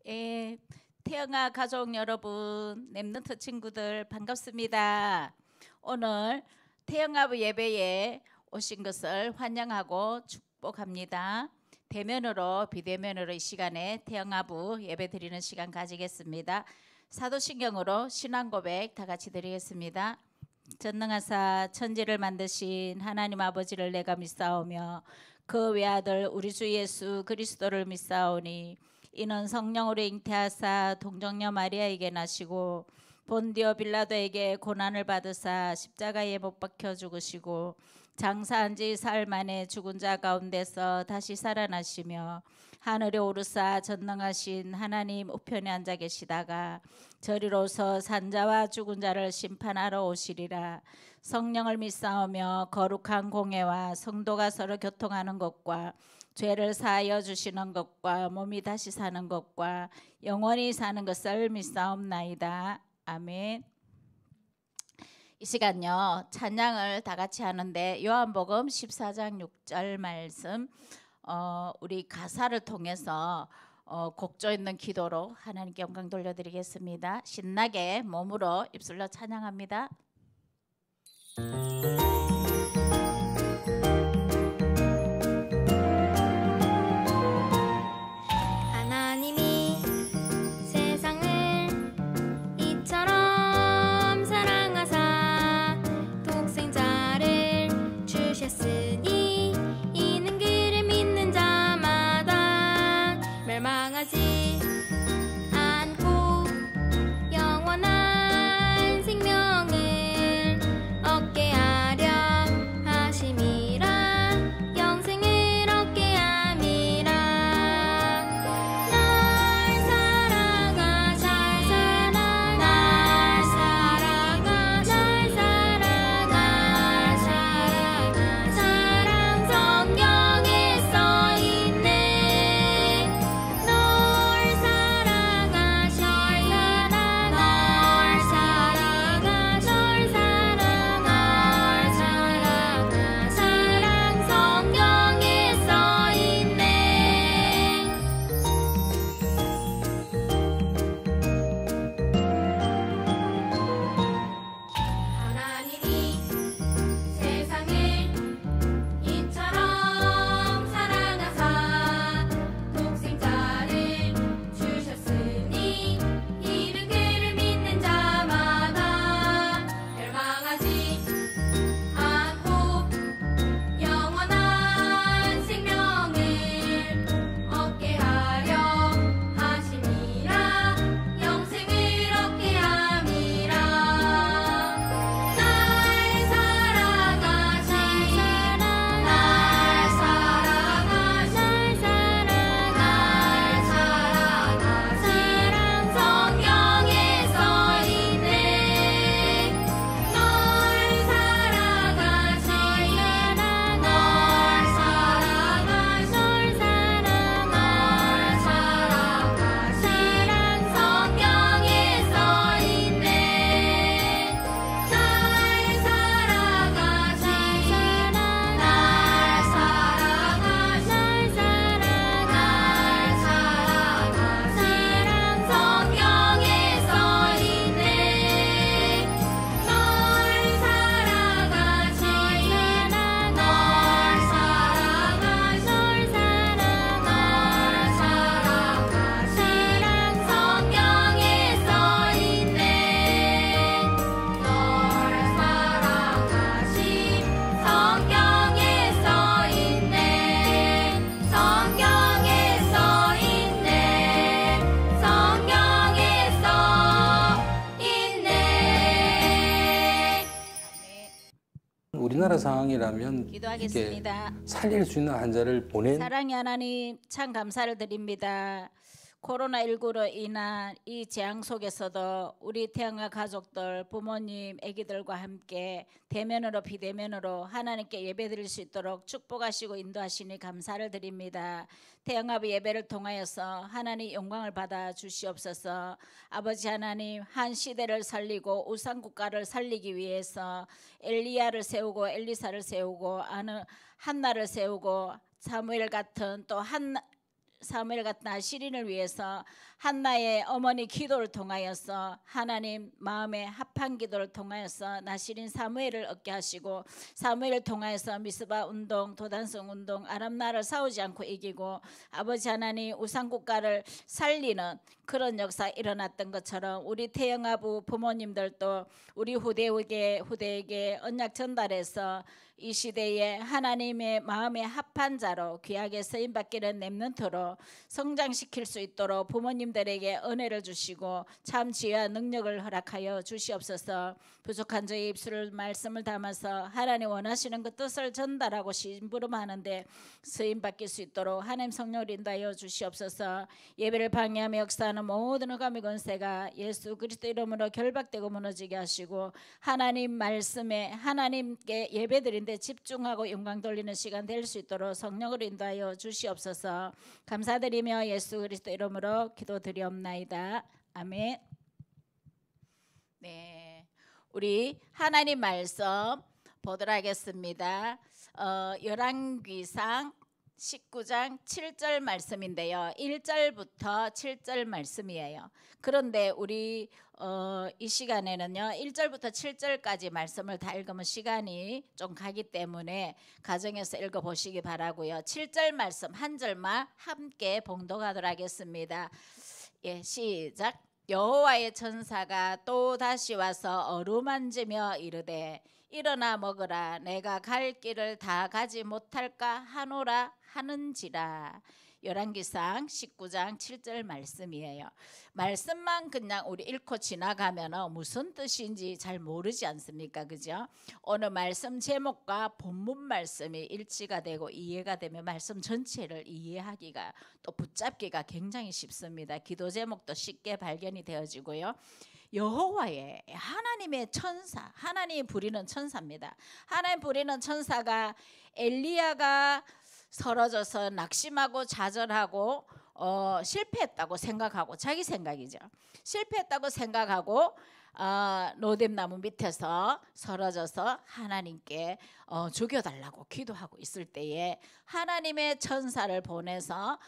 예, 태영아 가족 여러분, 랩넌트 친구들 반갑습니다. 오늘 태영아부 예배에 오신 것을 환영하고 축복합니다. 대면으로 비대면으로 이 시간에 태영아부 예배 드리는 시간 가지겠습니다. 사도신경으로 신앙 고백 다 같이 드리겠습니다. 전능하사 천지를 만드신 하나님 아버지를 내가 믿사오며 그 외아들 우리 주 예수 그리스도를 믿사오니 이는 성령으로 잉태하사 동정녀 마리아에게 나시고 본디오 빌라도에게 고난을 받으사 십자가에 못 박혀 죽으시고 장사한 지 사흘 만에 죽은 자 가운데서 다시 살아나시며 하늘에 오르사 전능하신 하나님 우편에 앉아 계시다가 저리로서 산자와 죽은 자를 심판하러 오시리라. 성령을 믿사오며 거룩한 공회와 성도가 서로 교통하는 것과 죄를 사하여 주시는 것과 몸이 다시 사는 것과 영원히 사는 것을 믿사옵나이다. 아멘. 이 시간요 찬양을 다 같이 하는데 요한복음 14장 6절 말씀 우리 가사를 통해서 곡조 있는 기도로 하나님께 영광 돌려드리겠습니다. 신나게 몸으로 입술로 찬양합니다. 하나님이 세상을 이처럼 사랑하사 독생자를 주셨으니 이는 그를 믿는 자마다 멸망하지 않고 영원한 생명을 얻게 하려 하심이라. 영생을 얻게 함이라. 날 사랑아 날 사랑아 날 사랑아 날 사랑아 사랑아 사랑 성경에 써있네. 널 사랑아 널 사랑아 널 사랑아 널 사랑아 사랑아 사랑 성경에 써있네. 하나님이 세상을 이처럼 사랑하사 독생자를 주셨으니 이는 그를 믿는 자마다 멸망하지 않고 영원한 생명을 얻게 하려 하심이라. 영생을 얻게 함이라. 날 사랑아 날 사랑아 날 사랑아 날 사랑아 사랑 성경에 써있네. 널 사랑아 널 사랑아 널 사랑아 널 사랑아 사랑아 사랑 성경에 써있네. 날 사랑아 날 사랑아 날 사랑아 날 사랑아 사랑아 사랑 성경에 써있네. 널 사랑아 널 사랑아 널 사랑아 널 사랑아 사랑아 사랑 성경에 써있네. 널 사랑하심 성경에 써있네. 성경에 써있네. 성경에 써있네. 우리나라 상황이라면 이게 기도하겠습니다. 살릴 수 있는 환자를 보낸 사랑의 하나님 참 감사를 드립니다. 코로나19로 인한 이 재앙 속에서도 우리 태영아 가족들, 부모님, 아기들과 함께 대면으로 비대면으로 하나님께 예배드릴 수 있도록 축복하시고 인도하시니 감사를 드립니다. 태영아부 예배를 통하여서 하나님 영광을 받아 주시옵소서. 아버지 하나님, 한 시대를 살리고 우상국가를 살리기 위해서 엘리야를 세우고 엘리사를 세우고 한나를 세우고 사무엘 같은 또 사무엘 같은 나시린을 위해서 한나의 어머니 기도를 통하여서 하나님 마음에 합한 기도를 통하여서 나시린 사무엘을 얻게 하시고 사무엘을 통하여서 미스바 운동, 도단성 운동, 아람 나라를 싸우지 않고 이기고 아버지 하나님 우상국가를 살리는 그런 역사 일어났던 것처럼 우리 태영아부 부모님들도 우리 후대에게 언약 전달해서 이 시대에 하나님의 마음에 합한 자로 귀하게 쓰임받기는 렘넌트로 성장시킬 수 있도록 부모님들에게 은혜를 주시고 참 지혜와 능력을 허락하여 주시옵소서. 부족한 저희 입술을 말씀을 담아서 하나님 원하시는 그 뜻을 전달하고 심부름하는데 쓰임받길 수 있도록 하나님 성령을 인도하여 주시옵소서. 예배를 방해하며 역사하는 모든 흑암의 권세가 예수 그리스도 이름으로 결박되고 무너지게 하시고 하나님 말씀에 하나님께 예배드린 데 집중하고 영광 돌리는 시간 될 수 있도록 성령을 인도하여 주시옵소서. 감사드리며 예수 그리스도 이름으로 기도드리옵나이다. 아멘. 네, 우리 하나님 말씀 보도록 하겠습니다. 열왕기상 19장 7절 말씀인데요. 1절부터 7절 말씀이에요. 그런데 우리 이 시간에는요 1절부터 7절까지 말씀을 다 읽으면 시간이 좀 가기 때문에 가정에서 읽어보시기 바라고요. 7절 말씀 한 절만 함께 봉독하도록 하겠습니다. 예, 시작. 여호와의 천사가 또 다시 와서 어루만지며 이르되 일어나 먹으라. 내가 갈 길을 다 가지 못할까 하노라 하는지라. 열왕기상 19장 7절 말씀이에요. 말씀만 그냥 우리 읽고 지나가면 무슨 뜻인지 잘 모르지 않습니까? 그죠? 오늘 말씀 제목과 본문 말씀이 일치가 되고 이해가 되면 말씀 전체를 이해하기가 또 붙잡기가 굉장히 쉽습니다. 기도 제목도 쉽게 발견이 되어지고요. 여호와의 하나님의 천사, 하나님이 부리는 천사입니다. 하나님 부리는 천사가 엘리야가 쓰러져서 낙심하고 좌절하고 실패했다고 생각하고 자기 생각이죠. 실패했다고 생각하고 로뎀나무 밑에서 쓰러져서 하나님께 죽여달라고 기도하고 있을 때에 하나님의 천사를 보내서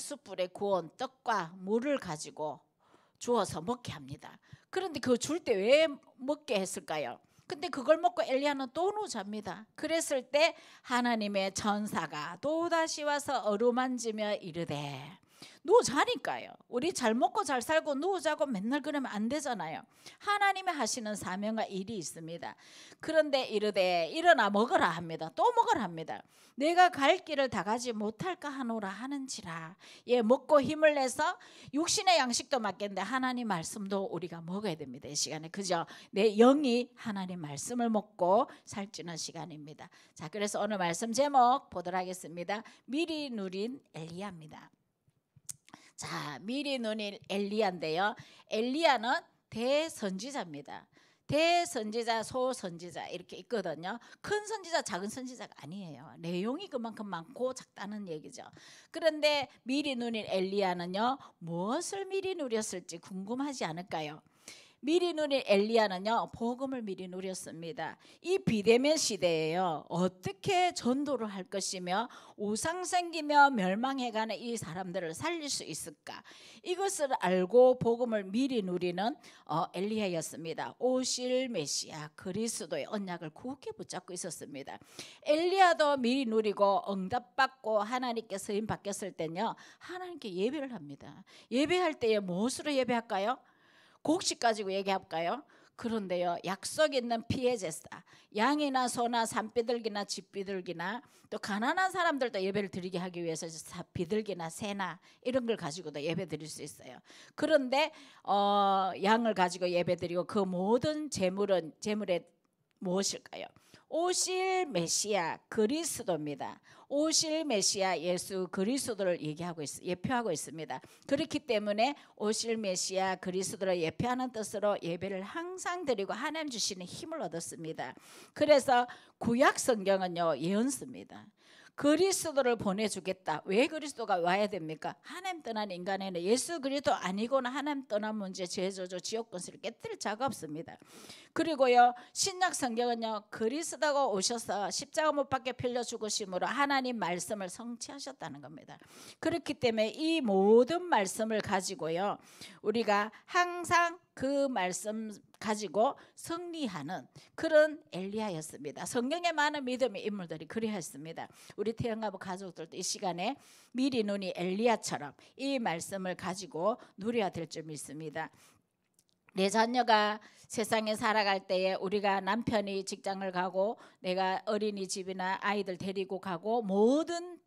숯불에 구운 떡과 물을 가지고 주어서 먹게 합니다. 그런데 그거 줄 때 왜 먹게 했을까요? 근데 그걸 먹고 엘리야는 또 누워잡니다. 그랬을 때 하나님의 천사가 또다시 와서 어루만지며 이르되 누워자니까요. 우리 잘 먹고 잘 살고 누워자고 맨날 그러면 안 되잖아요. 하나님이 하시는 사명과 일이 있습니다. 그런데 이르되 일어나 먹으라 합니다. 또 먹으라 합니다. 내가 갈 길을 다 가지 못할까 하노라 하는지라. 예, 먹고 힘을 내서 육신의 양식도 맞겠는데 하나님 말씀도 우리가 먹어야 됩니다. 이 시간에. 그죠? 내 영이 하나님 말씀을 먹고 살찌는 시간입니다. 자, 그래서 오늘 말씀 제목 보도록 하겠습니다. 미리 누린 엘리야입니다. 자, 미리 누린 엘리야인데요. 엘리야는 대선지자입니다. 대선지자, 소선지자 이렇게 있거든요. 큰 선지자, 작은 선지자가 아니에요. 내용이 그만큼 많고 작다는 얘기죠. 그런데 미리 누린 엘리야는요, 무엇을 미리 누렸을지 궁금하지 않을까요? 미리 누린 엘리야는요, 복음을 미리 누렸습니다. 이 비대면 시대에요, 어떻게 전도를 할 것이며 우상 생기며 멸망해가는 이 사람들을 살릴 수 있을까? 이것을 알고 복음을 미리 누리는 엘리야였습니다. 오실 메시아 그리스도의 언약을 굳게 붙잡고 있었습니다. 엘리야도 미리 누리고 응답받고 하나님께 쓰임 받겼을 때는요, 하나님께 예배를 합니다. 예배할 때에 무엇으로 예배할까요? 곡식 가지고 얘기할까요? 그런데요, 약속 있는 피의 제사, 양이나 소나 산비둘기나 집비둘기나 또 가난한 사람들도 예배를 드리게 하기 위해서 비둘기나 새나 이런 걸 가지고도 예배 드릴 수 있어요. 그런데 양을 가지고 예배 드리고 그 모든 제물의 무엇일까요? 오실 메시아 그리스도입니다. 오실 메시아 예수 그리스도를 예표하고 있습니다. 그렇기 때문에 오실 메시아 그리스도를 예표하는 뜻으로 예배를 항상 드리고 하나님 주시는 힘을 얻었습니다. 그래서 구약 성경은요, 예언서입니다. 그리스도를 보내주겠다. 왜 그리스도가 와야 됩니까? 하나님 떠난 인간에는 예수 그리스도 아니고는 하나님 떠난 문제, 죄저주, 지옥 권세를 깨뜨릴 자가 없습니다. 그리고요, 신약 성경은요, 그리스도가 오셔서 십자가 못 박혀 빌려 죽으심으로 하나님 말씀을 성취하셨다는 겁니다. 그렇기 때문에 이 모든 말씀을 가지고요, 우리가 항상 그 말씀 가지고 승리하는 그런 엘리야였습니다. 성경에 많은 믿음의 인물들이 그리했습니다. 우리 태영아부 가족들도 이 시간에 미리 눈이 엘리야처럼 이 말씀을 가지고 누려야 될 줄 믿습니다. 내 자녀가 세상에 살아갈 때에 우리가 남편이 직장을 가고 내가 어린이집이나 아이들 데리고 가고 모든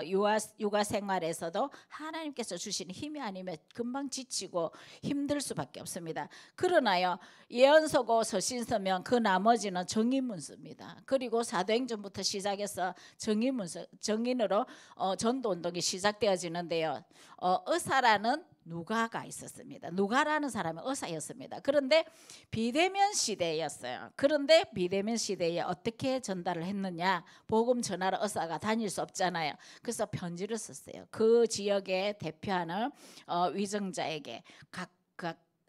육아 생활에서도 하나님께서 주신 힘이 아니면 금방 지치고 힘들 수밖에 없습니다. 그러나요, 예언서고 서신서면 그 나머지는 정의문서입니다. 그리고 사도행전부터 시작해서 정인으로 전도운동이 시작되어지는데요, 의사라는 누가가 있었습니다. 누가라는 사람은 의사였습니다. 그런데 비대면 시대였어요. 그런데 비대면 시대에 어떻게 전달을 했느냐, 복음 전하러 의사가 다닐 수 없잖아요. 그래서 편지를 썼어요. 그 지역에 대표하는 위정자에게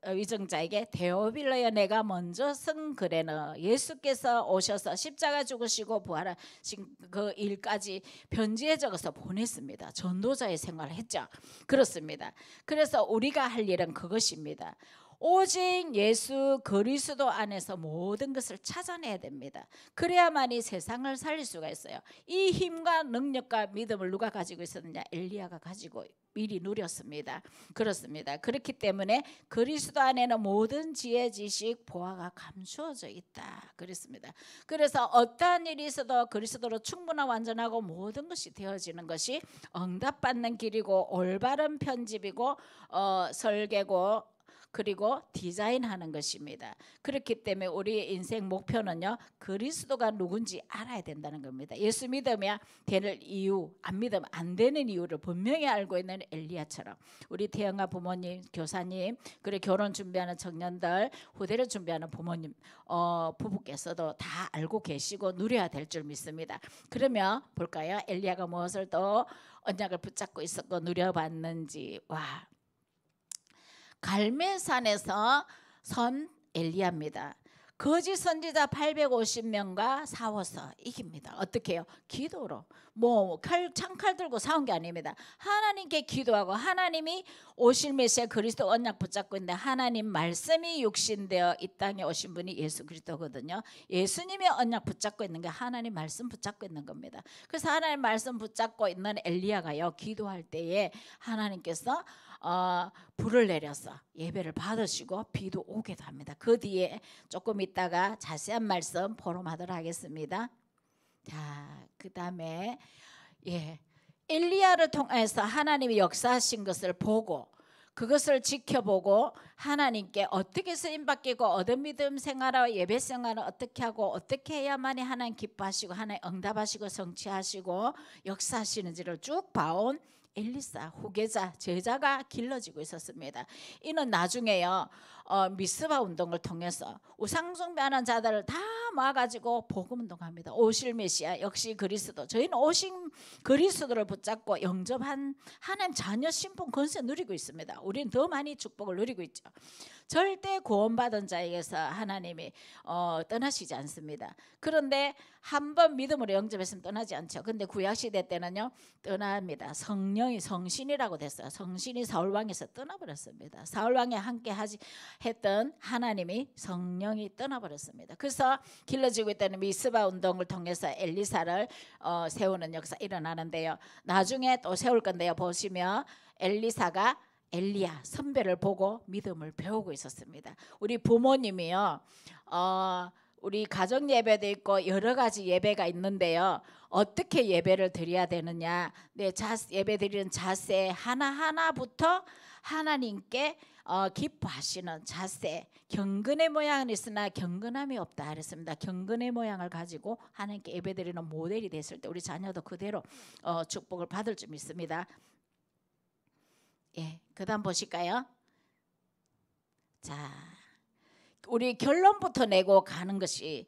위정자에게 데오빌러여, 내가 먼저 쓴 글에는 예수께서 오셔서 십자가 죽으시고 부활하신 그 일까지 편지에 적어서 보냈습니다. 전도자의 생활을 했죠. 그렇습니다. 그래서 우리가 할 일은 그것입니다. 오직 예수 그리스도 안에서 모든 것을 찾아내야 됩니다. 그래야만이 세상을 살릴 수가 있어요. 이 힘과 능력과 믿음을 누가 가지고 있었느냐? 엘리야가 가지고 미리 누렸습니다. 그렇습니다. 그렇기 때문에 그리스도 안에는 모든 지혜, 지식, 보화가 감추어져 있다. 그렇습니다. 그래서 어떠한 일이 있어도 그리스도로 충분하고 완전하고 모든 것이 되어지는 것이 응답받는 길이고 올바른 편집이고 설계고 그리고 디자인하는 것입니다. 그렇기 때문에 우리의 인생 목표는요, 그리스도가 누군지 알아야 된다는 겁니다. 예수 믿으면 되는 이유, 안 믿으면 안 되는 이유를 분명히 알고 있는 엘리야처럼 우리 태영아 부모님, 교사님, 그리고 결혼 준비하는 청년들, 후대를 준비하는 부모님, 부부께서도 다 알고 계시고 누려야 될 줄 믿습니다. 그러면 볼까요? 엘리야가 무엇을 또 언약을 붙잡고 있었고 누려봤는지. 와, 갈멜산에서 선 엘리야입니다. 거짓 선지자 850명과 싸워서 이깁니다. 어떻게 해요? 기도로. 창칼 들고 싸운 게 아닙니다. 하나님께 기도하고, 하나님이 오실 메시아 그리스도 언약 붙잡고 있는데 하나님 말씀이 육신되어 이 땅에 오신 분이 예수 그리스도거든요. 예수님의 언약 붙잡고 있는 게 하나님 말씀 붙잡고 있는 겁니다. 그래서 하나님 말씀 붙잡고 있는 엘리야가요, 기도할 때에 하나님께서 불을 내려서 예배를 받으시고 비도 오게도 합니다. 그 뒤에 조금 있다가 자세한 말씀 포럼하도록 하겠습니다. 자, 그 다음에 엘리야를 통해서 하나님이 역사하신 것을 보고 그것을 지켜보고 하나님께 어떻게 쓰임받기고 얻은 믿음 생활과 예배 생활을 어떻게 하고 어떻게 해야만이 하나님 기뻐하시고 하나님 응답하시고 성취하시고 역사하시는지를 쭉 봐온 엘리사 후계자 제자가 길러지고 있었습니다. 이는 나중에요, 미스바 운동을 통해서 우상숭배하는 자들을 다 모아가지고 복음 운동합니다. 오실 메시아 역시 그리스도, 저희는 오신 그리스도를 붙잡고 영접한 하나님 자녀 신분 권세 누리고 있습니다. 우리는 더 많이 축복을 누리고 있죠. 절대 구원받은 자에게서 하나님이 떠나시지 않습니다. 그런데 한번 믿음으로 영접했으면 떠나지 않죠. 근데 구약시대 때는요, 떠납니다. 성령이 성신이라고 됐어요. 성신이 사울왕에서 떠나버렸습니다. 사울왕에 함께 했던 하나님이 성령이 떠나버렸습니다. 그래서 길러지고 있다는 미스바 운동을 통해서 엘리사를 세우는 역사 일어나는데요. 나중에 또 세울 건데요, 보시면 엘리사가 엘리야 선배를 보고 믿음을 배우고 있었습니다. 우리 부모님이요, 우리 가정 예배도 있고 여러 가지 예배가 있는데요, 어떻게 예배를 드려야 되느냐, 예배 드리는 자세 하나하나부터 하나님께 기뻐하시는 자세, 경건의 모양은 있으나 경건함이 없다 그랬습니다. 경건의 모양을 가지고 하나님께 예배 드리는 모델이 됐을 때 우리 자녀도 그대로 축복을 받을 줄 믿습니다. 그 다음 보실까요? 자, 우리 결론부터 내고 가는 것이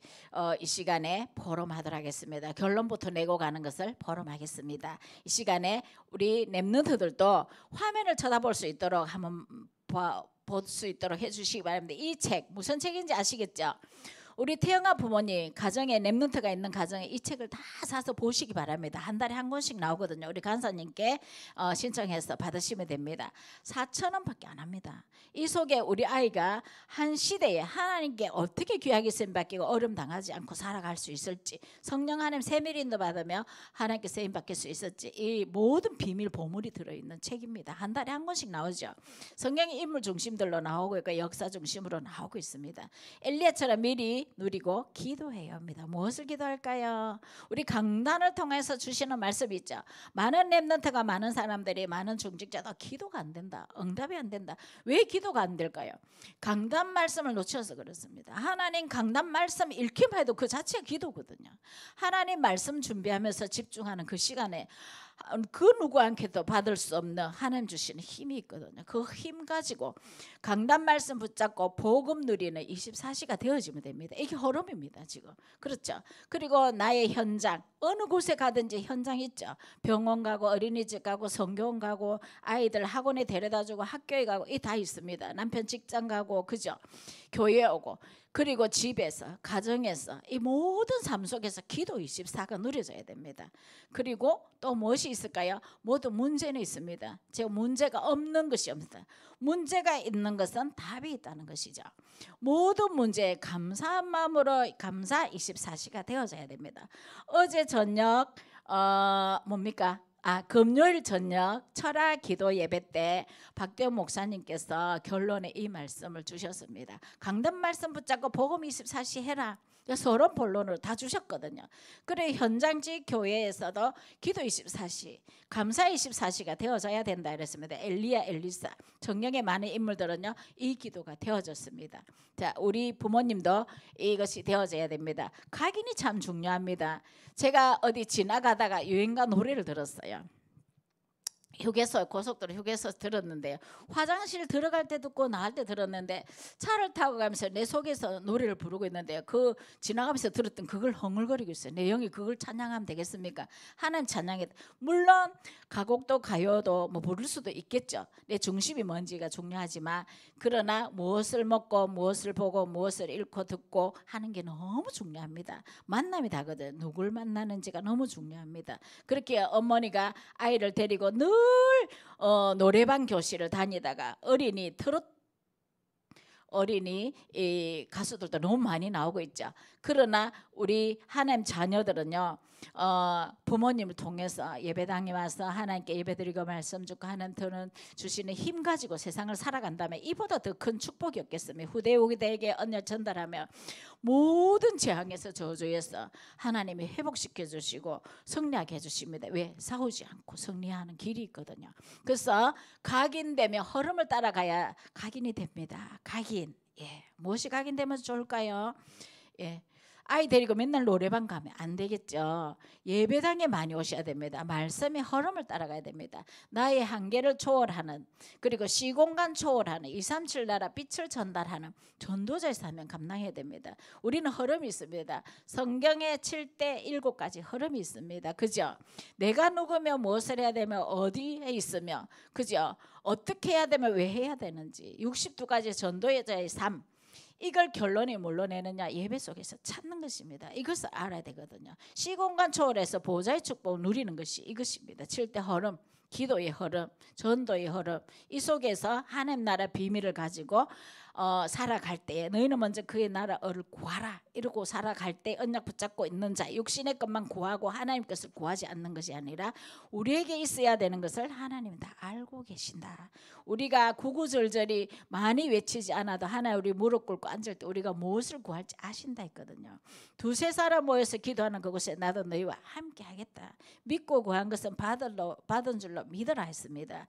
이 시간에 포럼하도록 하겠습니다. 결론부터 내고 가는 것을 포럼하겠습니다. 이 시간에 우리 랩런트들도 화면을 쳐다볼 수 있도록 한번 볼 수 있도록 해주시기 바랍니다. 이 책 무슨 책인지 아시겠죠? 우리 태영아 부모님 가정에 랩런트가 있는 가정에 이 책을 다 사서 보시기 바랍니다. 한 달에 한 권씩 나오거든요. 우리 간사님께 신청해서 받으시면 됩니다. 4,000원밖에 안 합니다. 이 속에 우리 아이가 한 시대에 하나님께 어떻게 귀하게 쓰임받기고 어려움 당하지 않고 살아갈 수 있을지, 성령 하나님 세밀인도 받으며 하나님께 쓰임받길 수 있을지, 이 모든 비밀 보물이 들어있는 책입니다. 한 달에 한 권씩 나오죠. 성경의 인물 중심들로 나오고 있고 역사 중심으로 나오고 있습니다. 엘리야처럼 미리 누리고 기도해야 합니다. 무엇을 기도할까요? 우리 강단을 통해서 주시는 말씀이 있죠. 많은 랩런트가, 많은 사람들이, 많은 중직자도 기도가 안 된다, 응답이 안 된다. 왜 기도가 안 될까요? 강단 말씀을 놓쳐서 그렇습니다. 하나님 강단 말씀 읽기만 해도 그 자체가 기도거든요. 하나님 말씀 준비하면서 집중하는 그 시간에 그 누구한테도 받을 수 없는 하나님 주시는 힘이 있거든요. 그 힘 가지고 강단 말씀 붙잡고 복음 누리는 24시가 되어지면 됩니다. 이게 흐름입니다 지금. 그렇죠. 그리고 나의 현장, 어느 곳에 가든지 현장 있죠. 병원 가고 어린이집 가고 성교원 가고 아이들 학원에 데려다주고 학교에 가고 이 다 있습니다. 남편 직장 가고, 그죠? 교회 오고, 그리고 집에서, 가정에서, 이 모든 삶 속에서 기도 24가 누려져야 됩니다. 그리고 또 무엇이 있을까요? 모두 문제는 있습니다. 제가 문제가 없는 것이 없습니다. 문제가 있는 것은 답이 있다는 것이죠. 모든 문제에 감사한 마음으로 감사 24시가 되어져야 됩니다. 어제 저녁 뭡니까? 금요일 저녁 철학 기도 예배 때 박대원 목사님께서 결론에 이 말씀을 주셨습니다. 강단 말씀 붙잡고 복음 24시 해라. 서론 본론으로 다 주셨거든요. 그래 현장직 교회에서도 기도 24시, 감사 24시가 되어져야 된다 이랬습니다. 엘리야, 엘리사, 성경의 많은 인물들은요 이 기도가 되어졌습니다. 자, 우리 부모님도 이것이 되어져야 됩니다. 각인이 참 중요합니다. 제가 어디 지나가다가 유행가 노래를 들었어요. 휴게소, 고속도로 휴게소 들었는데요. 화장실 들어갈 때 듣고 나갈 때 들었는데 차를 타고 가면서 내 속에서 노래를 부르고 있는데요. 그 지나가면서 들었던 그걸 흥얼거리고 있어요. 내 영이 그걸 찬양하면 되겠습니까? 하나님 찬양해. 물론 가곡도 가요도 뭐 부를 수도 있겠죠. 내 중심이 뭔지가 중요하지만 그러나 무엇을 먹고 무엇을 보고 무엇을 읽고 듣고 하는 게 너무 중요합니다. 만남이 다거든. 누굴 만나는지가 너무 중요합니다. 그렇게 어머니가 아이를 데리고 늘 노래방 교실을 다니다가 어린이 이 가수들도 너무 많이 나오고 있죠. 그러나 우리 하나님 자녀들은요 부모님을 통해서 예배당에 와서 하나님께 예배드리고 말씀 듣고 하나님께는 주시는 힘 가지고 세상을 살아간다면 이보다 더 큰 축복이 없겠습니까? 후대에게 언약 전달하며 모든 재앙에서 저주에서 하나님이 회복시켜 주시고 승리하게 해주십니다. 왜? 싸우지 않고 승리하는 길이 있거든요. 그래서 각인되며 흐름을 따라가야 각인이 됩니다. 각인. 예, 무엇이 각인되면 좋을까요? 예. 아이 데리고 맨날 노래방 가면 안 되겠죠. 예배당에 많이 오셔야 됩니다. 말씀의 흐름을 따라가야 됩니다. 나의 한계를 초월하는, 그리고 시공간 초월하는 237 나라 빛을 전달하는 전도자의 사명 감당해야 됩니다. 우리는 흐름이 있습니다. 성경에 7대 7가지 흐름이 있습니다. 그죠? 내가 누구며 무엇을 해야 되며 어디에 있으며, 그죠? 어떻게 해야 되며 왜 해야 되는지 62가지 전도자의 삶, 이걸 결론이 뭘로 내느냐? 예배 속에서 찾는 것입니다. 이것을 알아야 되거든요. 시공간 초월해서 보좌의 축복을 누리는 것이 이것입니다. 7대 흐름, 기도의 흐름, 전도의 흐름, 이 속에서 하나님 나라 비밀을 가지고 살아갈 때 너희는 먼저 그의 나라를 구하라 이러고 살아갈 때 언약 붙잡고 있는 자, 육신의 것만 구하고 하나님 것을 구하지 않는 것이 아니라 우리에게 있어야 되는 것을 하나님은 다 알고 계신다. 우리가 구구절절히 많이 외치지 않아도 하나님 우리 무릎 꿇고 앉을 때 우리가 무엇을 구할지 아신다 했거든요. 두세 사람 모여서 기도하는 그곳에 나도 너희와 함께 하겠다. 믿고 구한 것은 받은 줄로 믿으라 했습니다.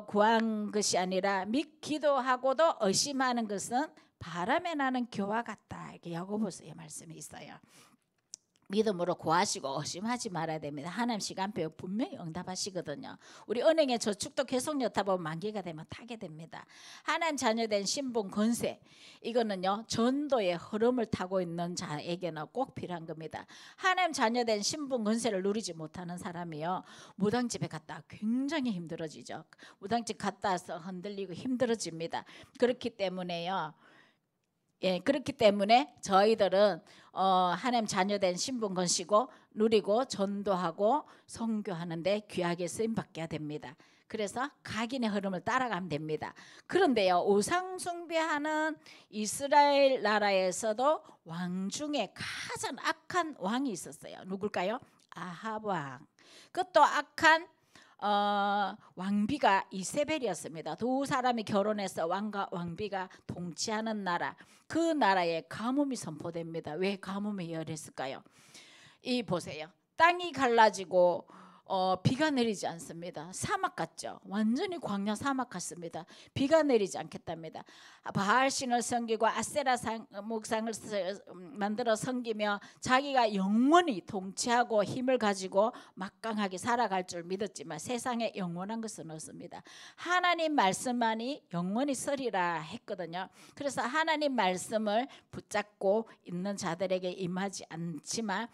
구한 것이 아니라 기도하고도 의심하는 것은 바람에 나는 교와 같다. 이렇게 야고보서의 말씀이 있어요. 믿음으로 구하시고 의심하지 말아야 됩니다. 하나님 시간표 분명히 응답하시거든요. 우리 은행에 저축도 계속 넣다 보면 만기가 되면 타게 됩니다. 하나님 자녀된 신분 권세, 이거는요 전도의 흐름을 타고 있는 자에게는 꼭 필요한 겁니다. 하나님 자녀된 신분 권세를 누리지 못하는 사람이요 무당집에 갔다 굉장히 힘들어지죠. 무당집 갔다 와서 흔들리고 힘들어집니다. 그렇기 때문에요. 그렇기 때문에 저희들은 하나님 자녀된 신분 건시고 누리고 전도하고 선교하는데 귀하게 쓰임받게 됩니다. 그래서 각인의 흐름을 따라가면 됩니다. 그런데요 우상 숭배하는 이스라엘 나라에서도 왕 중에 가장 악한 왕이 있었어요. 누굴까요? 아합 왕. 그것도 악한 왕비가 이세벨이었습니다. 두 사람이 결혼해서 왕과 왕비가 동치하는 나라, 그 나라에 가뭄이 선포됩니다. 왜 가뭄이 열했을까요? 이 보세요. 땅이 갈라지고 비가 내리지 않습니다. 사막 같죠. 완전히 광야 사막 같습니다. 비가 내리지 않겠답니다. 바알신을 섬기고 아세라 목상을 만들어 섬기며 자기가 영원히 통치하고 힘을 가지고 막강하게 살아갈 줄 믿었지만 세상에 영원한 것은 없습니다. 하나님 말씀만이 영원히 서리라 했거든요. 그래서 하나님 말씀을 붙잡고 있는 자들에게 임하지 않지만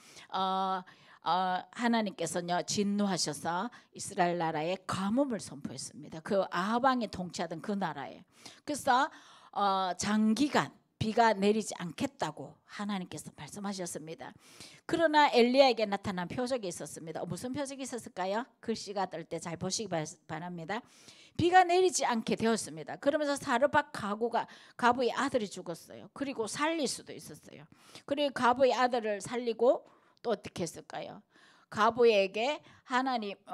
하나님께서는요 진노하셔서 이스라엘 나라에 가뭄을 선포했습니다. 그 아합 왕이 통치하던 그 나라에. 그래서 장기간 비가 내리지 않겠다고 하나님께서 말씀하셨습니다. 그러나 엘리야에게 나타난 표적이 있었습니다. 무슨 표적이 있었을까요? 글씨가 뜰 때 잘 보시기 바랍니다. 비가 내리지 않게 되었습니다. 그러면서 사르밧 가부의 아들이 죽었어요. 그리고 살릴 수도 있었어요. 그리고 가부의 아들을 살리고 또 어떻게 했을까요? 가부에게 하나님이요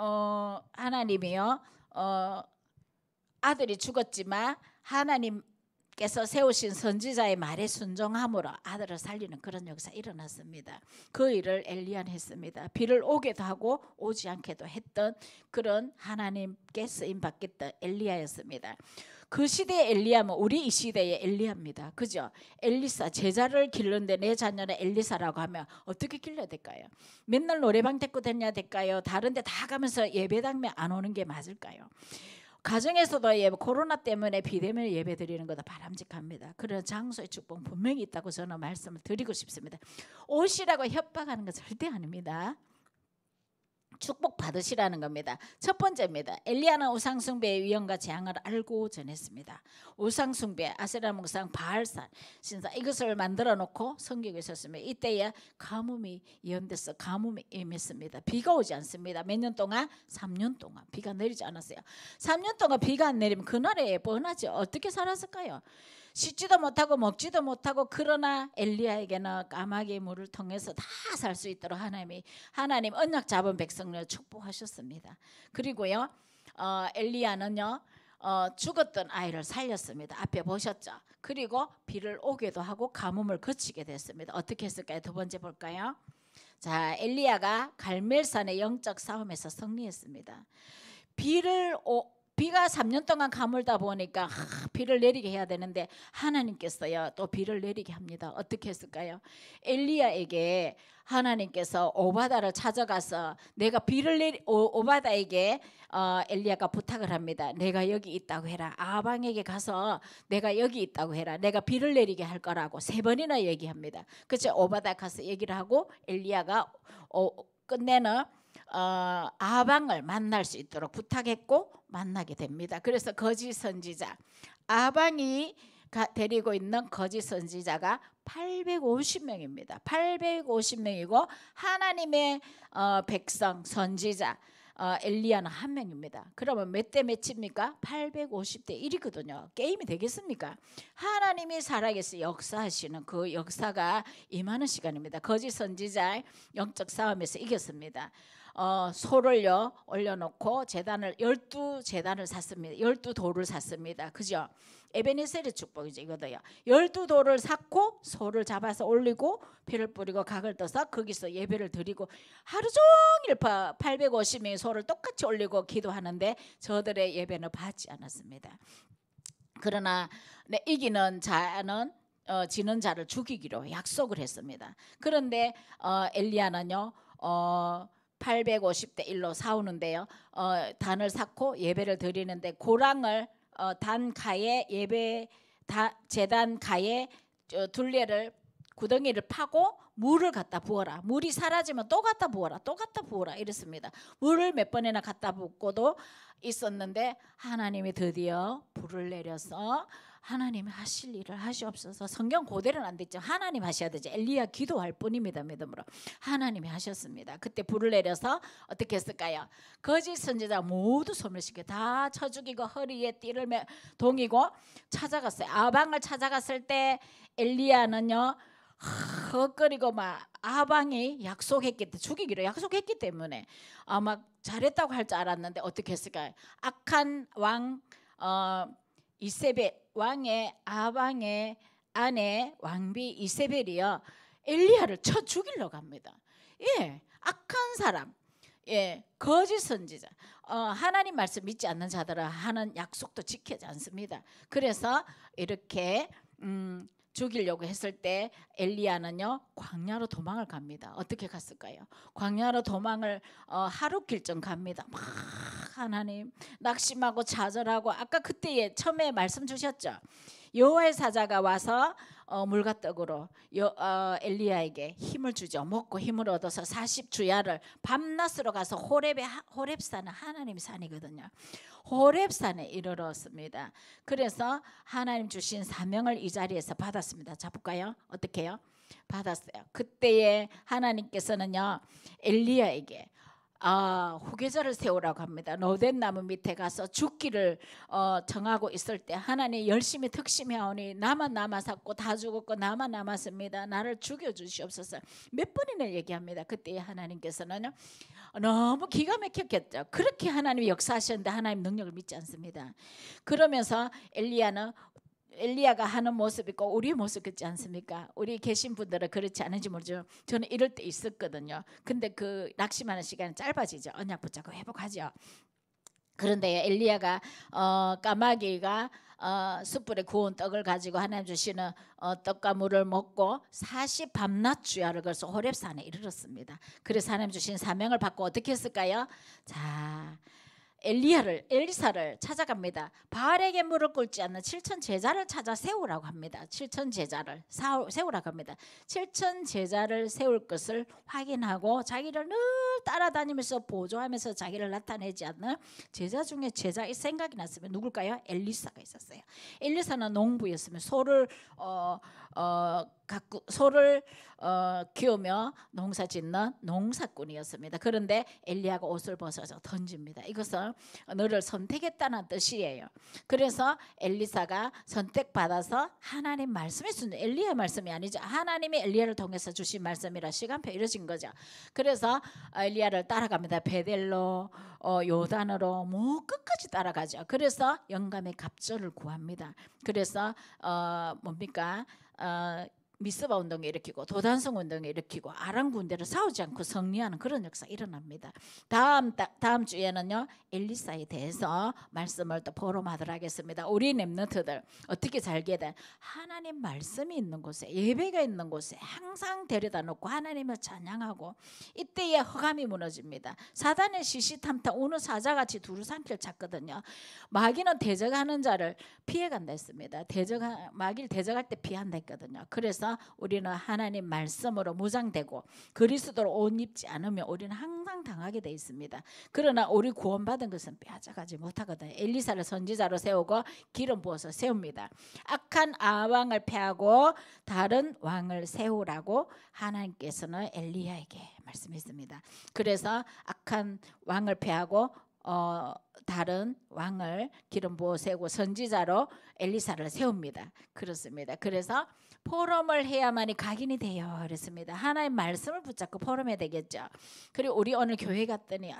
아들이 죽었지만 하나님께서 세우신 선지자의 말에 순종함으로 아들을 살리는 그런 역사 일어났습니다. 그 일을 엘리야는 했습니다. 비를 오게도 하고 오지 않게도 했던 그런 하나님께 쓰임 받겠던 엘리야였습니다. 그 시대의 엘리야면 우리 이 시대의 엘리야입니다. 그죠? 엘리사, 제자를 기르는데 내 자녀는 엘리사라고 하면 어떻게 길러야 될까요? 맨날 노래방 데리고 다녀야 될까요? 다른 데 다 가면서 예배당에 안 오는 게 맞을까요? 가정에서도 코로나 때문에 비대면 예배 드리는 것도 바람직합니다. 그런 장소의 축복 분명히 있다고 저는 말씀을 드리고 싶습니다. 오시라고 협박하는 건 절대 아닙니다. 축복 받으시라는 겁니다. 첫 번째입니다. 엘리야는 우상숭배의 위험과 재앙을 알고 전했습니다. 우상숭배, 아세라 목상, 바알산 신사 이것을 만들어 놓고 섬기고 있었습니다. 이때에 가뭄이 예언돼서 가뭄이 임했습니다. 비가 오지 않습니다. 몇 년 동안? 3년 동안 비가 내리지 않았어요. 3년 동안 비가 안 내리면 그 나라에 뻔하죠. 어떻게 살았을까요? 씻지도 못하고 먹지도 못하고 그러나 엘리야에게는 까마귀 물을 통해서 다 살 수 있도록 하나님 언약 잡은 백성을 축복하셨습니다. 그리고요 엘리야는요 죽었던 아이를 살렸습니다. 앞에 보셨죠? 그리고 비를 오게도 하고 가뭄을 그치게 됐습니다. 어떻게 했을까요? 두 번째 볼까요? 자, 엘리야가 갈멜산의 영적 싸움에서 승리했습니다. 비가 3년 동안 가물다 보니까 비를 내리게 해야 되는데 하나님께서요 또 비를 내리게 합니다. 어떻게 했을까요? 엘리야에게 하나님께서 오바다를 찾아가서 내가 오바다에게 엘리야가 부탁을 합니다. 내가 여기 있다고 해라. 아방에게 가서 내가 여기 있다고 해라. 내가 비를 내리게 할 거라고 3번이나 얘기합니다. 그래서 오바다 가서 얘기를 하고 엘리야가 끝내는 아방을 만날 수 있도록 부탁했고 만나게 됩니다. 그래서 거짓 선지자 아방이 데리고 있는 거짓 선지자가 850명입니다. 850명이고 하나님의 백성 선지자 엘리야는 1명입니다. 그러면 몇 대 몇입니까? 850대 1이거든요. 게임이 되겠습니까? 하나님이 살아계셔 역사하시는 그 역사가 임하는 시간입니다. 거짓 선지자의 영적 싸움에서 이겼습니다. 소를요 올려놓고 재단을 12재단을 샀습니다. 12돌을 샀습니다. 그죠? 에베네셀의 축복이죠. 이거도요. 12돌을 샀고 소를 잡아서 올리고 피를 뿌리고 각을 떠서 거기서 예배를 드리고 하루 종일 850명의 소를 똑같이 올리고 기도하는데 저들의 예배는 받지 않았습니다. 그러나 이기는 자는 지는 자를 죽이기로 약속을 했습니다. 그런데 엘리야는요 850대 1로 싸우는데요. 단을 쌓고 예배를 드리는데 고랑을 단 가에 예배 제단 가에 둘레를 구덩이를 파고 물을 갖다 부어라. 물이 사라지면 또 갖다 부어라. 또 갖다 부어라 이랬습니다. 물을 몇 번이나 갖다 붓고도 있었는데 하나님이 드디어 불을 내려서 하나님이 하실 일을 하시옵소서. 성경 고대로는 안 됐죠. 하나님 하셔야 되죠. 엘리야 기도할 뿐입니다. 믿음으로 하나님이 하셨습니다. 그때 불을 내려서 어떻게 했을까요? 거짓 선지자 모두 소멸시켜 다 쳐 죽이고 허리에 띠를 동이고 찾아갔어요. 아방을 찾아갔을 때 엘리야는요 헛거리고 막 아방이 약속했기 때문에 죽이기로 약속했기 때문에 막 잘했다고 할 줄 알았는데 어떻게 했을까요? 악한 왕 이세벨 왕의 아방의 아내 왕비 이세벨이요 엘리야를 쳐 죽이려고 합니다. 예, 악한 사람, 예, 거짓 선지자, 하나님 말씀 믿지 않는 자들은 하는 약속도 지키지 않습니다. 그래서 이렇게 죽이려고 했을 때 엘리야는요 광야로 도망을 갑니다. 어떻게 갔을까요? 광야로 도망을 하루 길쯤 갑니다. 막 하나님 낙심하고 좌절하고 아까 그때에 처음에 말씀 주셨죠. 여호와의 사자가 와서 물과 떡으로 엘리야에게 힘을 주죠. 먹고 힘을 얻어서 40주야를 밤낮으로 가서 호렙산은 하나님 산이거든요. 호렙산에 이르렀습니다. 그래서 하나님 주신 사명을 이 자리에서 받았습니다. 자 볼까요? 어떻게 해요? 받았어요. 그때에 하나님께서는요 엘리야에게 후계자를 세우라고 합니다. 노된 나무 밑에 가서 죽기를 정하고 있을 때 하나님 열심히 특심해오니 나만 남았었고 다 죽었고 나만 남았습니다. 나를 죽여주시옵소서. 몇 번이나 얘기합니다. 그때 하나님께서는요 너무 기가 막혔겠죠. 그렇게 하나님이 역사하셨는데 하나님 능력을 믿지 않습니다. 그러면서 엘리야가 하는 모습 있고 우리의 모습 같지 않습니까? 우리 계신 분들은 그렇지 않은지 모르죠. 저는 이럴 때 있었거든요. 근데 그 낙심하는 시간은 짧아지죠. 언약 붙잡고 회복하죠. 그런데 엘리야가 까마귀가 숯불에 구운 떡을 가지고 하나님 주시는 떡과 물을 먹고 40 밤낮 주야를 걸어서 호렙산에 이르렀습니다. 그래서 하나님 주신 사명을 받고 어떻게 했을까요? 자, 엘리사를 찾아갑니다. 바알에게 무릎 꿇지 않는 7천 제자를 찾아 세우라고 합니다. 7천 제자를 세우라고 합니다. 7천 제자를 세울 것을 확인하고 자기를 늘 따라다니면서 보조하면서 자기를 나타내지 않는 제자 중에 제자의 생각이 났으면 누굴까요? 엘리사가 있었어요. 엘리사는 농부였으면 소를 키우며 농사짓는 농사꾼이었습니다. 그런데 엘리야가 옷을 벗어서 던집니다. 이것은 너를 선택했다는 뜻이에요. 그래서 엘리사가 선택받아서 하나님 말씀이 엘리야의 말씀이 아니죠. 하나님이 엘리야를 통해서 주신 말씀이라 시간표 이루어진 거죠. 그래서 엘리야를 따라갑니다. 베델로 요단으로 끝까지 따라가죠. 그래서 영감의 갑절을 구합니다. 그래서 뭡니까? 미스바 운동을 일으키고 도단성 운동을 일으키고 아람 군대를 싸우지 않고 승리하는 그런 역사가 일어납니다. 다음 주에는요 엘리사에 대해서 말씀을 또 포럼하도록 하겠습니다. 우리 렘넌트들 어떻게 살게 돼? 하나님 말씀이 있는 곳에 예배가 있는 곳에 항상 데려다 놓고 하나님을 찬양하고 이때에 허감이 무너집니다. 사단의 시시탐탐 우는 사자같이 두루 삼킬 찾거든요. 마귀는 대적하는 자를 피해간다 했습니다. 마귀를 대적할 때 피한다 했거든요. 그래서 우리는 하나님 말씀으로 무장되고 그리스도로 옷 입지 않으면 우리는 항상 당하게 돼 있습니다. 그러나 우리 구원받은 것은 빼앗아가지 못하거든요. 엘리사를 선지자로 세우고 기름 부어서 세웁니다. 악한 아왕을 패하고 다른 왕을 세우라고 하나님께서는 엘리야에게 말씀했습니다. 그래서 악한 왕을 패하고 다른 왕을 기름 부어 세우고 선지자로 엘리사를 세웁니다. 그렇습니다. 그래서 포럼을 해야만이 각인이 돼요. 그랬습니다. 하나님 말씀을 붙잡고 포럼해야 되겠죠. 그리고 우리 오늘 교회 갔더니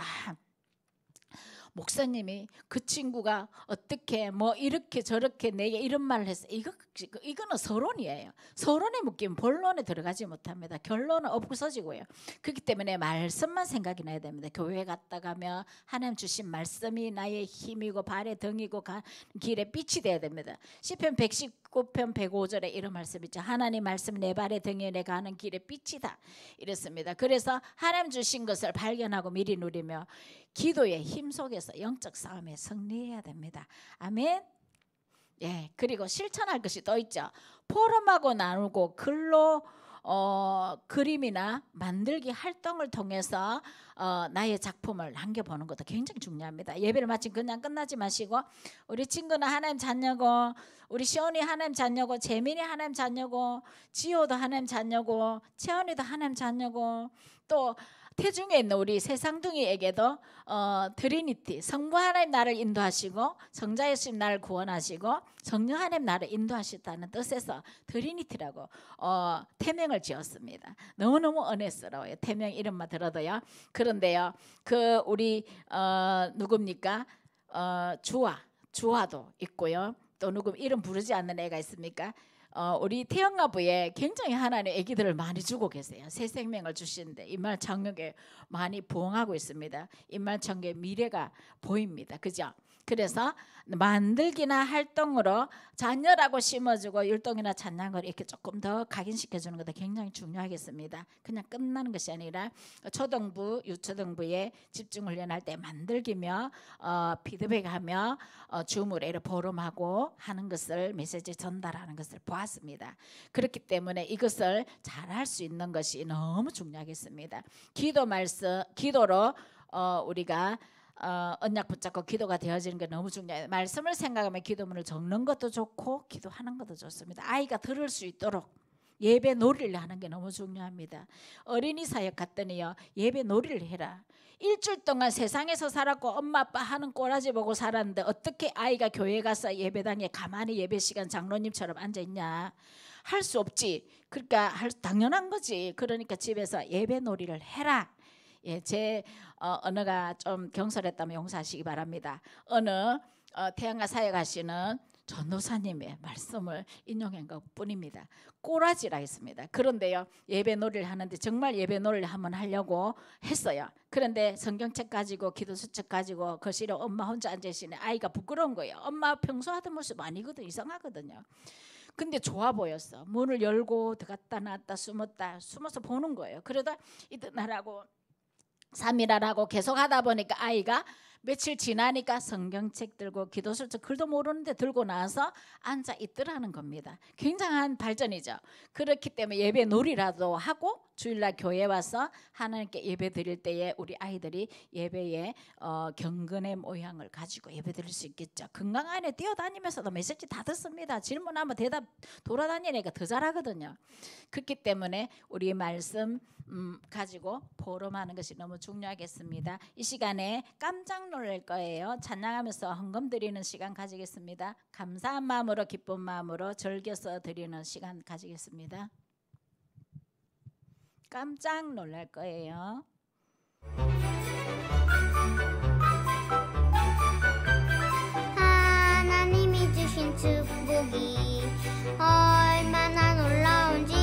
목사님이 그 친구가 어떻게 뭐 이렇게 저렇게 내게 이런 말을 했어. 이거는 서론이에요. 서론에 묶이면 본론에 들어가지 못합니다. 결론은 없어지고요. 그렇기 때문에 말씀만 생각이 나야 됩니다. 교회 갔다 가면 하나님 주신 말씀이 나의 힘이고 발의 등이고 길에 빛이 돼야 됩니다. 시편 119편 105절에 이런 말씀 있죠. 하나님 말씀 내 발의 등에 내 가는 길에 빛이다 이랬습니다. 그래서 하나님 주신 것을 발견하고 미리 누리며 기도의 힘 속에서 영적 싸움에 승리해야 됩니다. 아멘. 예, 그리고 실천할 것이 또 있죠. 포럼하고 나누고 글로 그림이나 만들기 활동을 통해서 나의 작품을 남겨보는 것도 굉장히 중요합니다. 예배를 마치면 그냥 끝나지 마시고 우리 친구는 하나님 자녀고 우리 시온이 하나님 자녀고 재민이 하나님 자녀고 지호도 하나님 자녀고 채원이도 하나님 자녀고 또 태중에 있는 우리 세상둥이에게도 트리니티 성부 하나님 나를 인도하시고 성자 예수님 나를 구원하시고 성령 하나님 나를 인도하셨다는 뜻에서 트리니티라고 태명을 지었습니다. 너무너무 은혜스러워요. 태명 이름만 들어도요. 그런데요 그 우리 누굽니까 주화도 있고요. 또 누구 이름 부르지 않는 애가 있습니까? 우리 태영아부에 굉장히 하나님 아기들을 많이 주고 계세요. 새 생명을 주시는데 임말 청력에 많이 부응하고 있습니다. 임말 청력의 미래가 보입니다. 그죠? 그래서 만들기나 활동으로 자녀라고 심어주고 율동이나 찬양을 이렇게 조금 더 각인시켜주는 것도 굉장히 중요하겠습니다. 그냥 끝나는 것이 아니라 초등부, 유초등부에 집중훈련할 때 만들기며 피드백하며 주무례를 보름하고 하는 것을 메시지 전달하는 것을 보았습니다. 그렇기 때문에 이것을 잘할 수 있는 것이 너무 중요하겠습니다. 기도 말씀, 기도로 우리가 언약 붙잡고 기도가 되어지는 게 너무 중요해요. 말씀을 생각하면 기도문을 적는 것도 좋고 기도하는 것도 좋습니다. 아이가 들을 수 있도록 예배 놀이를 하는 게 너무 중요합니다. 어린이 사역 갔더니요 예배 놀이를 해라. 일주일 동안 세상에서 살았고 엄마 아빠 하는 꼬라지 보고 살았는데 어떻게 아이가 교회 가서 예배당에 가만히 예배 시간 장로님처럼 앉아있냐. 할 수 없지. 그러니까 당연한 거지. 그러니까 집에서 예배 놀이를 해라. 예, 제 언어가 좀 경솔했다면 용서하시기 바랍니다. 어느 태양과 사역하시는 전도사님의 말씀을 인용한 것뿐입니다. 꼬라지라 했습니다. 그런데요 예배 놀이를 하는데 정말 예배 놀이를 한번 하려고 했어요. 그런데 성경책 가지고 기도수책 가지고 거실에 엄마 혼자 앉아있으니 아이가 부끄러운 거예요. 엄마 평소 하던 모습 아니거든. 이상하거든요. 근데 좋아 보였어. 문을 열고 들어갔다 나왔다 숨어서 보는 거예요. 그러다 이ጥ날하고 3일하라고 계속 하다 보니까 아이가 며칠 지나니까 성경책 들고 기도수책 글도 모르는데 들고 나와서 앉아 있더라는 겁니다. 굉장한 발전이죠. 그렇기 때문에 예배 놀이라도 하고 주일날 교회 와서 하나님께 예배 드릴 때에 우리 아이들이 예배에 경건의 모양을 가지고 예배 드릴 수 있겠죠. 건강 안에 뛰어다니면서도 메시지 다 듣습니다. 질문하면 대답 돌아다니니까 더 잘하거든요. 그렇기 때문에 우리 말씀 가지고 포럼하는 것이 너무 중요하겠습니다. 이 시간에 깜짝 놀랄 거예요. 찬양하면서 헌금 드리는 시간 가지겠습니다. 감사한 마음으로 기쁜 마음으로 즐겨서 드리는 시간 가지겠습니다. 깜짝 놀랄 거예요. 하나님이 주신 축복이 얼마나 놀라운지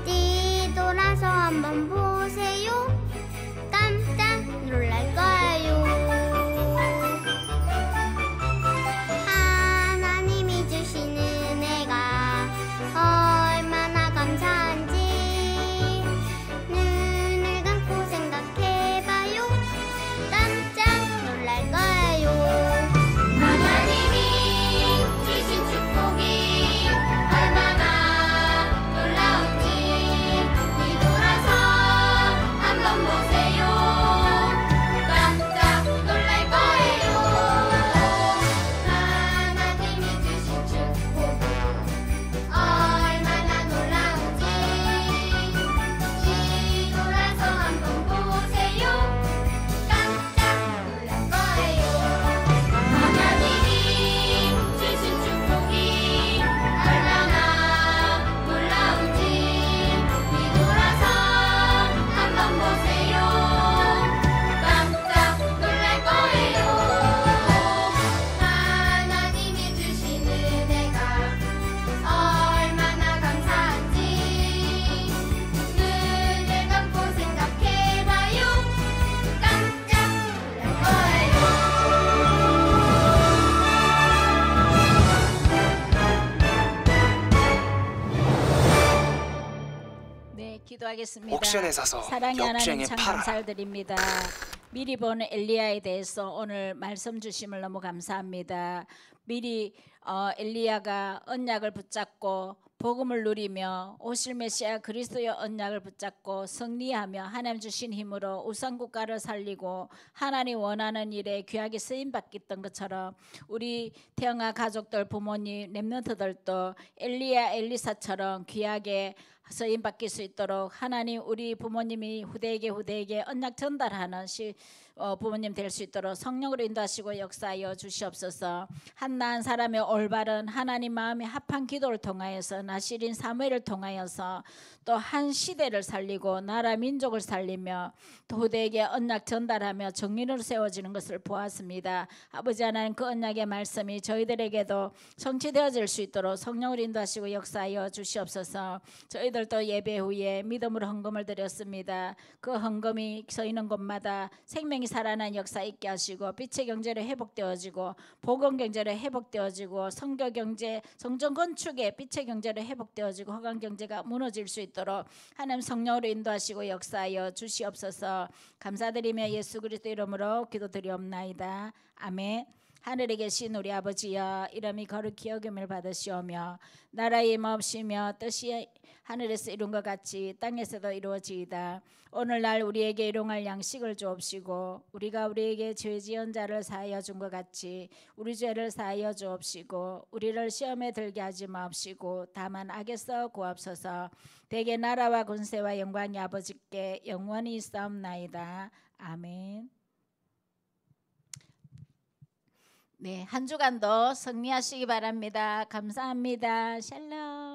뒤돌아서 한번 보세요. 깜짝 놀랄 거예요. 하나님이 주신 은혜가 얼마나 감사한지 눈을 감고 생각해보세요. 기도하겠습니다. 옥션에 사서 사랑의 하나님 역주행에 참 팔아라. 감사드립니다. 미리 보는 엘리야에 대해서 오늘 말씀 주심을 너무 감사합니다. 미리 엘리야가 언약을 붙잡고 복음을 누리며 오실 메시아 그리스도의 언약을 붙잡고 승리하며 하나님 주신 힘으로 우상국가를 살리고 하나님 원하는 일에 귀하게 쓰임받겠던 것처럼 우리 태영아 가족들 부모님 렘넌트들도 엘리야 엘리사처럼 귀하게 쓰임 받길 수 있도록 하나님 우리 부모님이 후대에게 언약 전달하는 부모님 될 수 있도록 성령으로 인도하시고 역사하여 주시옵소서. 한나한 사람의 올바른 하나님 마음에 합한 기도를 통하여서 나시린 사무엘을 통하여서 또 한 시대를 살리고 나라 민족을 살리며 또 후대에게 언약 전달하며 정인으로 세워지는 것을 보았습니다. 아버지 하나님 그 언약의 말씀이 저희들에게도 성취되어질 수 있도록 성령으로 인도하시고 역사하여 주시옵소서. 저희들도 예배 후에 믿음으로 헌금을 드렸습니다. 그 헌금이 서 있는 곳마다 생명이 살아난 역사 있게 하시고 빛의 경제로 회복되어지고 복음 경제로 회복되어지고 성교 경제 성전 건축에 빛의 경제로 회복되어지고 허강 경제가 무너질 수 있도록 하나님 성령으로 인도하시고 역사하여 주시옵소서. 감사드리며 예수 그리스도 이름으로 기도드리옵나이다. 아멘. 하늘에 계신 우리 아버지여 이름이 거룩히 여김을 받으시오며 나라의 임하옵시며 뜻이 하늘에서 이룬 것 같이 땅에서도 이루어지이다. 오늘날 우리에게 일용할 양식을 주옵시고 우리가 우리에게 죄 지은 자를 사하여 준 것 같이 우리 죄를 사하여 주옵시고 우리를 시험에 들게 하지 마옵시고 다만 악에서 구하옵소서. 대개 나라와 권세와 영광이 아버지께 영원히 있사옵나이다. 아멘. 네, 한 주간도 승리하시기 바랍니다. 감사합니다. 샬롬.